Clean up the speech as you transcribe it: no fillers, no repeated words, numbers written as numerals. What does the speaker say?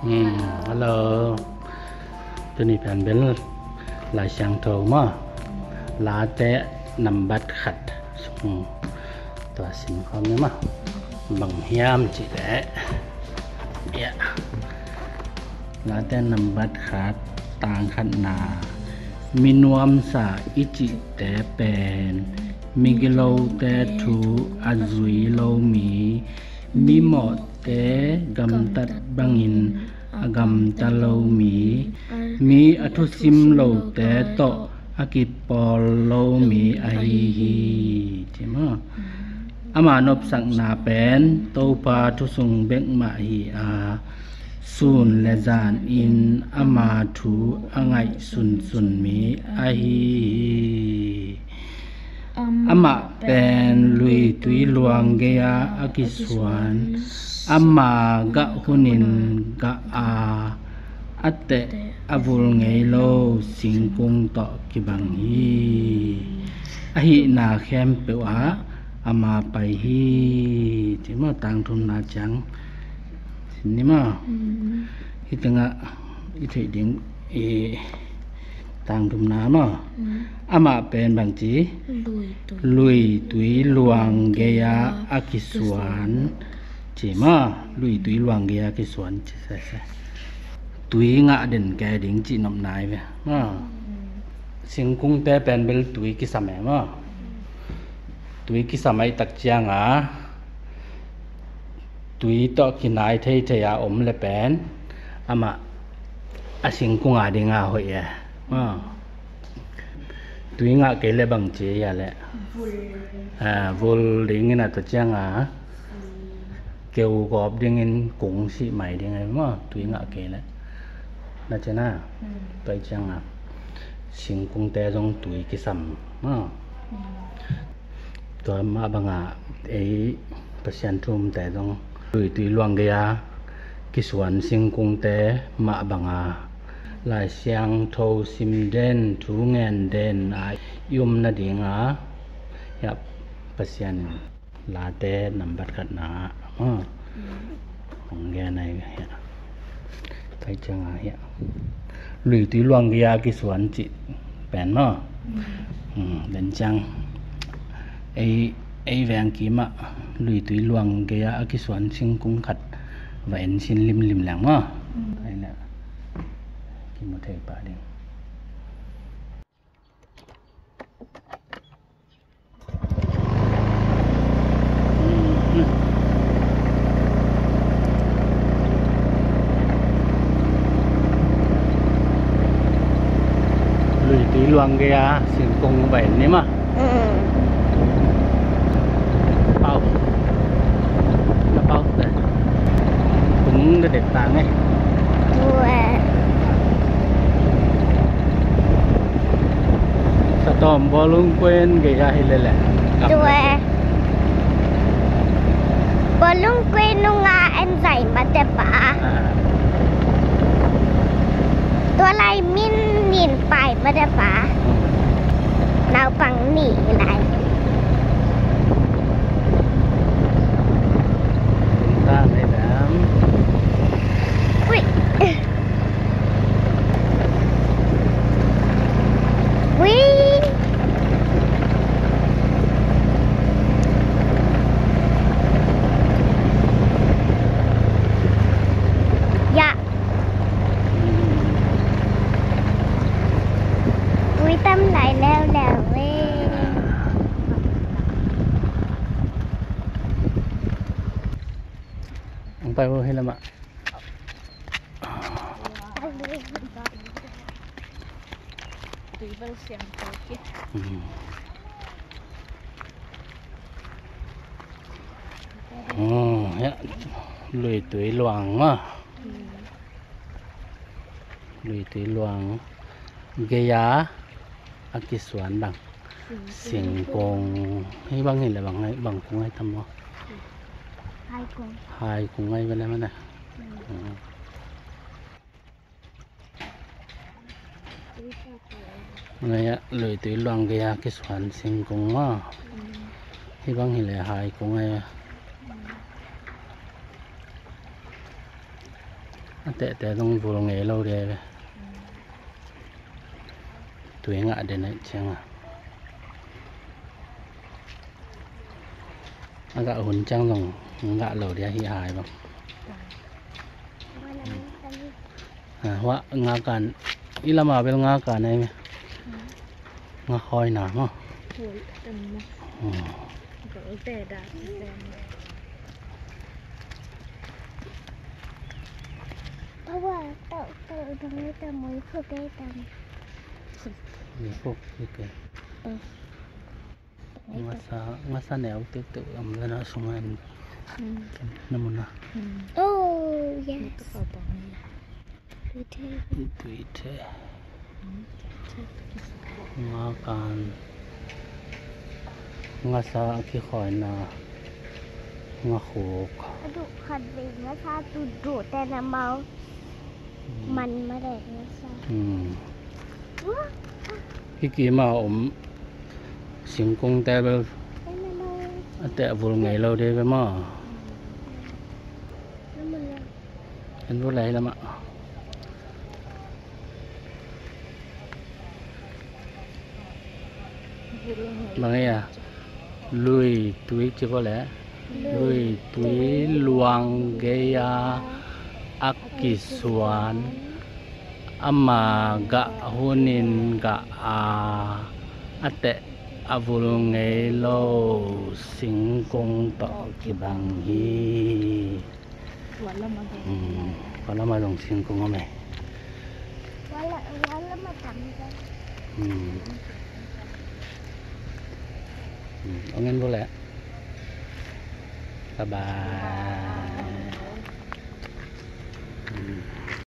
helloตัวนี้เป็นลายช่างโทมาลาเตะนำบัตรขัดตัวสินเขาเนี่ยมาบังเฮียมจีเดะเนี่ยลาเตะนำบัตรขัดต่างขัดนามีนวมสาอิจิเตะเป็นมีกิโลเตะทูอาจุยโลมีหมดเตะกำตัดบังอินกำตะโลมีอัตุสิมโลเตะโตอากิปอลโลมีไอฮีใช่ไหมอามานบสังนาเป็นโตปาทุสุงเบกมาฮีอาสุนเลจานอินอามาทูอ่างไงสุนมีไอฮีอามาเป็นลุยตุยลวงเกียอากิสวนอามากะหุนินกะอาอัตเตอบุลเงโลสิงกุงตอกิบังฮีอหินาเข้มเปวะอามาไปฮีที่มาต่างทุนนาจังนี่มาที่ตั้งอ่ะที่ถือดิ่งต่างทุนนามาอามาเป็นบางจีลุยตุยลวงเกียอากิสวนจีมาลุยตุยลวงเกียอากิสวนใช่ตุยงะเด่นแกดิ่งจีนำนายไปสิงกุงเตเป็นเบลตุยกิสมัยตุยกิสมัยตักเจียงตุยต่อกินายเทยาอมเลยเป็นอามาสิงกุงดิ่งหอยตุยงะเกลบังเจียแหละวุลดิ่งน่ะตัวเจียงเกี่ยวกับดิ่งกุงสิใหม่ดิ่งไงตุยงะเกลน่าจะน่าไปจังสิงกุงแต่ตรงตุยกิสัมตัวมาบังประชันทุ่มแต่ตรงตุยลวงเกียกิสวนสิงกุงแต่มาบังลายเสียงโทซิมเดนทูเงินเดนยุมนาดิงยับประชันลาเตนำบัตรขัดนาของแกในไปจังหรือตุยลวงเกียกิสวนจิแปนเดินจังแวงกีมะหรือตุยลวงเกียกิสวนสิงกุงขัดแหวนสินลิมแหลงไปแล้วกินหมดเทปะเด้งตุยลวงเกียสิงกุงแหวนนี่เป่าแต่ผมก็เด็ดต่างไงสตอมบอลลุงเกวนเกียให้เลยแหละบอลลุงเกวนนุ่งเอ็นใส่มาแต่ป่าตัวอะไรมินนินไปมาได้ปะเราปังหนีอะไรสร้างให้น้ำวิ่งตั้มไหลแล้วเว้ยไปว่าให้ละมะลุยตุยหลวงลุยตุยหลวงเกียอากิสวนบังสิงกงให้บังเห็นอะไรบังคงให้ทำไฮคงให้ไปแล้วมั้งนะเนี่ยเลยตุยลวงเกียกิสวนสิงกงให้บังเห็นอะไรไฮคงให้ แต่ต้องvô nghề lâu đây về tuổi ngã đến đấy chăng à gạ hồn trăng rồng gạ lẩu đĩa hi hài bằng hóa ngã cản ý là mà bên ngã cản này ngã khói nào màเพราะว่าเต่าตรงนี้แต่มือเพื่อได้ตัง phúc cái ngã sa nẻo tự tự làm ra nó xuống ăn nó muốn nào โอ้ yes tùy thế ngã cản ngã sa khi khỏi nào ngã khổ กระดูกขัดเบงนะคะดูแต่น้ำเมามันไม่ได้นะคะ cái kia mà ổn thành công tại bao tại vô ngày lâu đây với mà น้ำมันเลย anh vô lấy lắm ạ bằng ấy à lùi túi chưa có lẽ lùi túi luang gây ác kỳ xuan ama ga hunin ga ate avul ngày lâu sinh công tạo kỳ bằng hi còn là mà đồng sinh công mày วันละมาทำกัน ông nghe vô lẽ bye bye